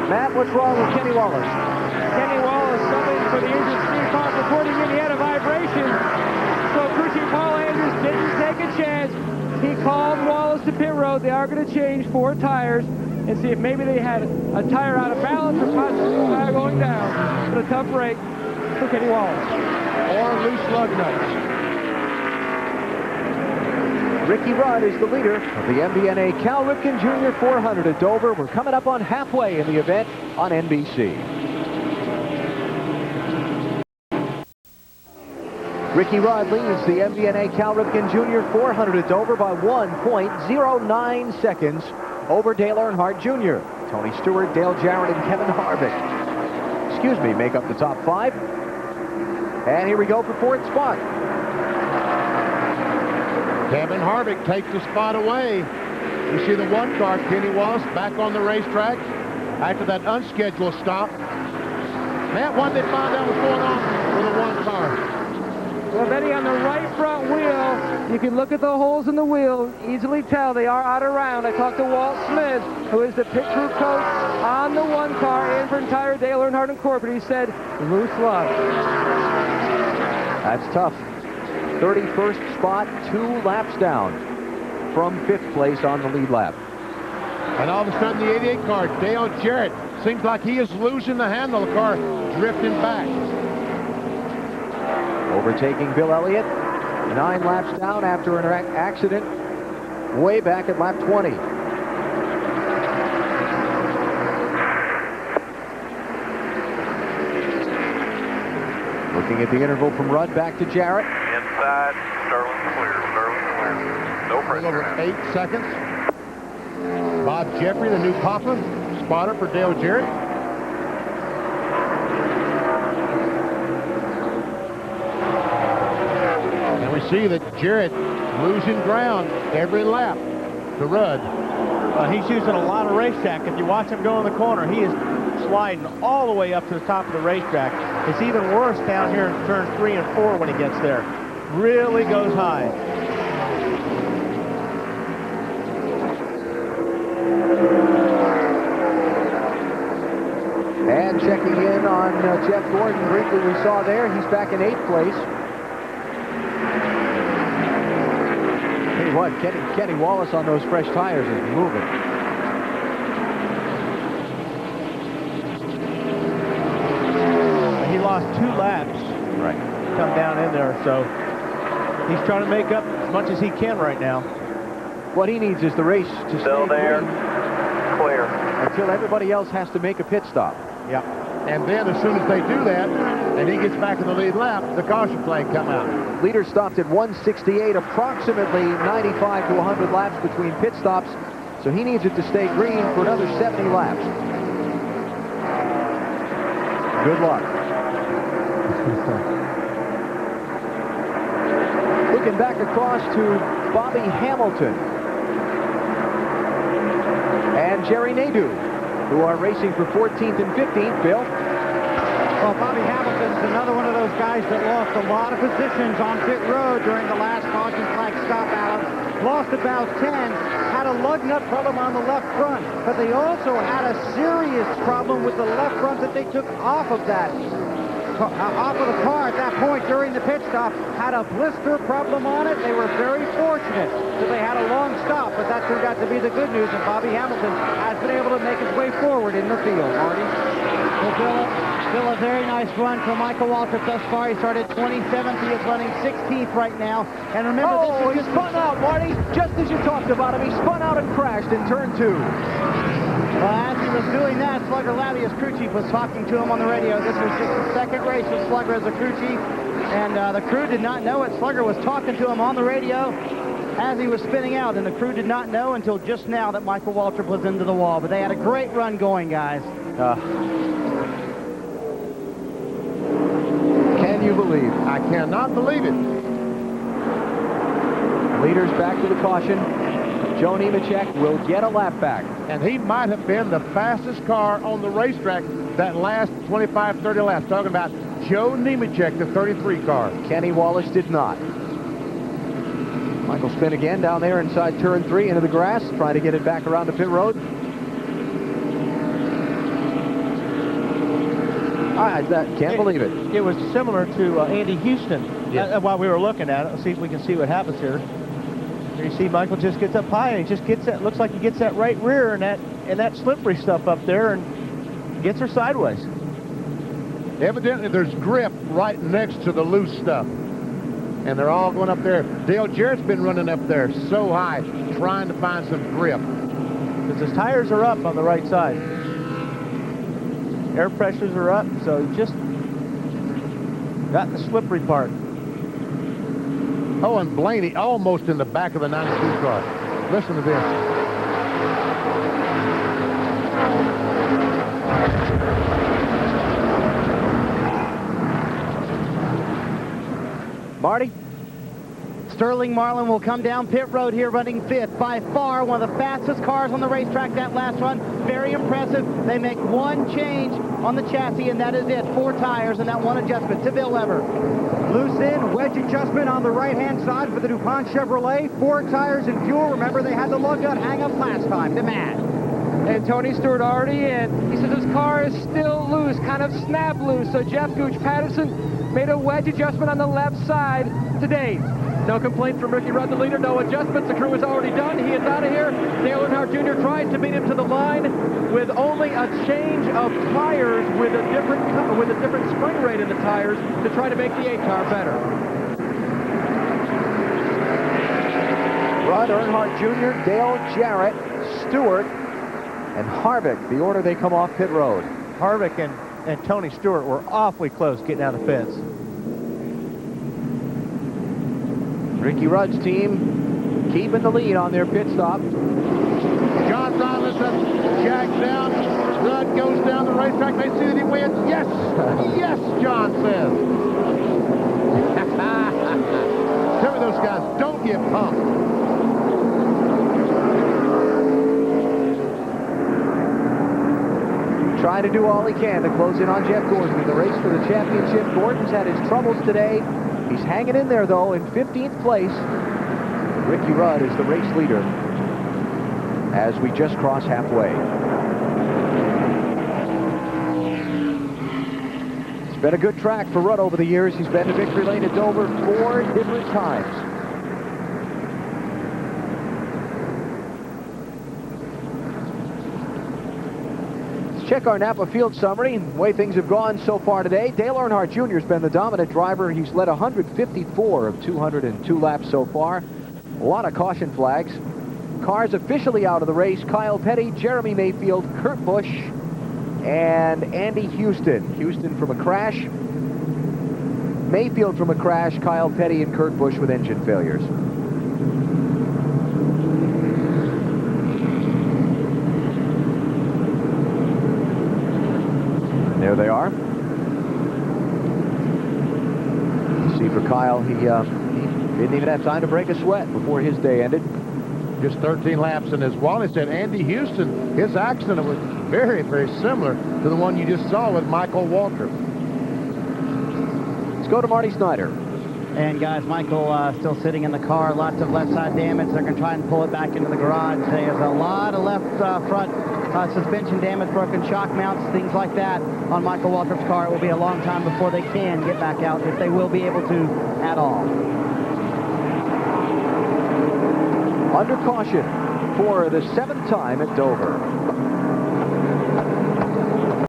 Matt, what's wrong with Kenny Wallace? Kenny Wallace subbing for the injured speed car, reporting in he had a vibration. So crew chief Paul Andrews didn't take a chance. He called Wallace to pit road. They are going to change 4 tires and see if maybe they had a tire out of balance or possibly a tire going down. But a tough break for Kenny Wallace. Or loose lug nuts. Ricky Rudd is the leader of the MBNA Cal Ripken Jr. 400 at Dover. We're coming up on halfway in the event on NBC. Ricky Rudd leads the MBNA Cal Ripken Jr. 400 at Dover by 1.09 seconds over Dale Earnhardt Jr. Tony Stewart, Dale Jarrett, and Kevin Harvick, make up the top 5. And here we go for 4th spot. Kevin Harvick takes the spot away. You see the 1 car, Kenny Wallace, back on the racetrack after that unscheduled stop. Matt, what did they find out was going on with the 1 car? Well, Betty, on the right front wheel, you can look at the holes in the wheel, easily tell they are out of round. I talked to Walt Smith, who is the pit crew coach on the 1 car and for entire Dale Earnhardt Incorporated. He said, loose lug. That's tough. 31st spot, 2 laps down from 5th place on the lead lap. And all of a sudden, the 88 car, Dale Jarrett, seems like he is losing the handle. The car drifting back. Overtaking Bill Elliott, 9 laps down after an accident way back at lap 20. Looking at the interval from Rudd back to Jarrett. Inside, Sterling clear, no pressure. Over 8 seconds. Bob Jeffrey, the new Papa, spotter for Dale Jarrett. And we see that Jarrett losing ground every lap to Rudd. He's using a lot of racetrack. If you watch him go in the corner, he is sliding all the way up to the top of the racetrack. It's even worse down here in turns 3 and 4 when he gets there. Really goes high. And checking in on Jeff Gordon, briefly we saw there, he's back in 8th place. Tell you what, Kenny Wallace on those fresh tires is moving. He lost 2 laps. Right. Come down in there, so he's trying to make up as much as he can right now. What he needs is the race to Still stay there, clear. until everybody else has to make a pit stop. Yeah. And then as soon as they do that, and he gets back in the lead lap, the caution flag come out. Leader stopped at 168, approximately 95 to 100 laps between pit stops, so he needs it to stay green for another 70 laps. Good luck. Looking back across to Bobby Hamilton and Jerry Nadeau, who are racing for 14th and 15th. Bill? Well, Bobby Hamilton's another one of those guys that lost a lot of positions on pit road during the last caution flag stop, Alan. Lost about 10, had a lug nut problem on the left front, but they also had a serious problem with the left front that they took off of that. Off of the car at that point during the pit stop, had a blister problem on it. They were very fortunate that they had a long stop, but that turned out to be the good news, and Bobby Hamilton has been able to make his way forward in the field. Marty? Well, Bill, a very nice run for Michael Waltrip thus far. He started 27th. He is running 16th right now. And remember, he spun out, Marty. Just as you talked about him, he spun out and crashed in turn 2. Well, as he was doing that, Slugger Labby, his crew chief, was talking to him on the radio. This was just the 2nd race with Slugger as a crew chief, and the crew did not know it. Slugger was talking to him on the radio as he was spinning out, and the crew did not know until just now that Michael Waltrip was into the wall. But they had a great run going, guys. Can you believe? I cannot believe it. Leaders back to the caution. Joe Nemechek will get a lap back. And he might have been the fastest car on the racetrack that last 25, 30 laps. Talking about Joe Nemechek, the 33 car. Kenny Wallace did not. Michael spin again down there inside turn 3 into the grass, trying to get it back around the pit road. I can't believe it. It was similar to Andy Houston. While we were looking at it, let's see if we can see what happens here. Here you see Michael just gets up high, and he just gets that. Looks like he gets that right rear and that slippery stuff up there, and gets her sideways. Evidently, there's grip right next to the loose stuff. And they're all going up there. Dale Jarrett's been running up there so high, trying to find some grip. Because his tires are up on the right side. Air pressures are up, so he just got the slippery part. Oh, and Blaney almost in the back of the 92 car. Listen to this. Marty? Sterling Marlin will come down pit road here running 5th. By far, one of the fastest cars on the racetrack that last run. Very impressive. They make one change on the chassis, and that is it. 4 tires and that one adjustment to Bill Weber. Loose in, wedge adjustment on the right-hand side for the DuPont Chevrolet. 4 tires and fuel. Remember, they had the lug nut hang up last time. To Matt. And Tony Stewart already in. He says his car is still loose, kind of snap loose. So Jeff Gooch Patterson made a wedge adjustment on the left side today. No complaint from Ricky Rudd, the leader. No adjustments. The crew is already done. He is out of here. Dale Earnhardt Jr. tries to beat him to the line with only a change of tires with a different spring rate in the tires to try to make the 8 car better. Rudd, Earnhardt Jr., Dale Jarrett, Stewart, and Harvick, the order they come off pit road. Harvick and Tony Stewart were awfully close getting out of the pits. Ricky Rudd's team keeping the lead on their pit stop. John Robinson jags down. Rudd goes down the racetrack. They see that he wins. Yes! Yes, John says. Tell me those guys don't get pumped. Trying to do all he can to close in on Jeff Gordon in the race for the championship. Gordon's had his troubles today. He's hanging in there, though, in 15th place. Ricky Rudd is the race leader as we just cross halfway. It's been a good track for Rudd over the years. He's been to victory lane at Dover 4 different times. Check our Napa field summary, the way things have gone so far today. Dale Earnhardt Jr. has been the dominant driver. He's led 154 of 202 laps so far. A lot of caution flags. Cars officially out of the race. Kyle Petty, Jeremy Mayfield, Kurt Busch, and Andy Houston. Houston from a crash. Mayfield from a crash. Kyle Petty and Kurt Busch with engine failures. There they are. You see for Kyle, he didn't even have time to break a sweat before his day ended. Just 13 laps, and as Wally said, Andy Houston, his accident was very, very similar to the one you just saw with Michael Walker. Let's go to Marty Snyder. And guys, Michael still sitting in the car. Lots of left side damage. They're going to try and pull it back into the garage. There's a lot of left front suspension damage, broken shock mounts, things like that on Michael Waltrip's car. It will be a long time before they can get back out, if they will be able to at all. Under caution for the 7th time at Dover.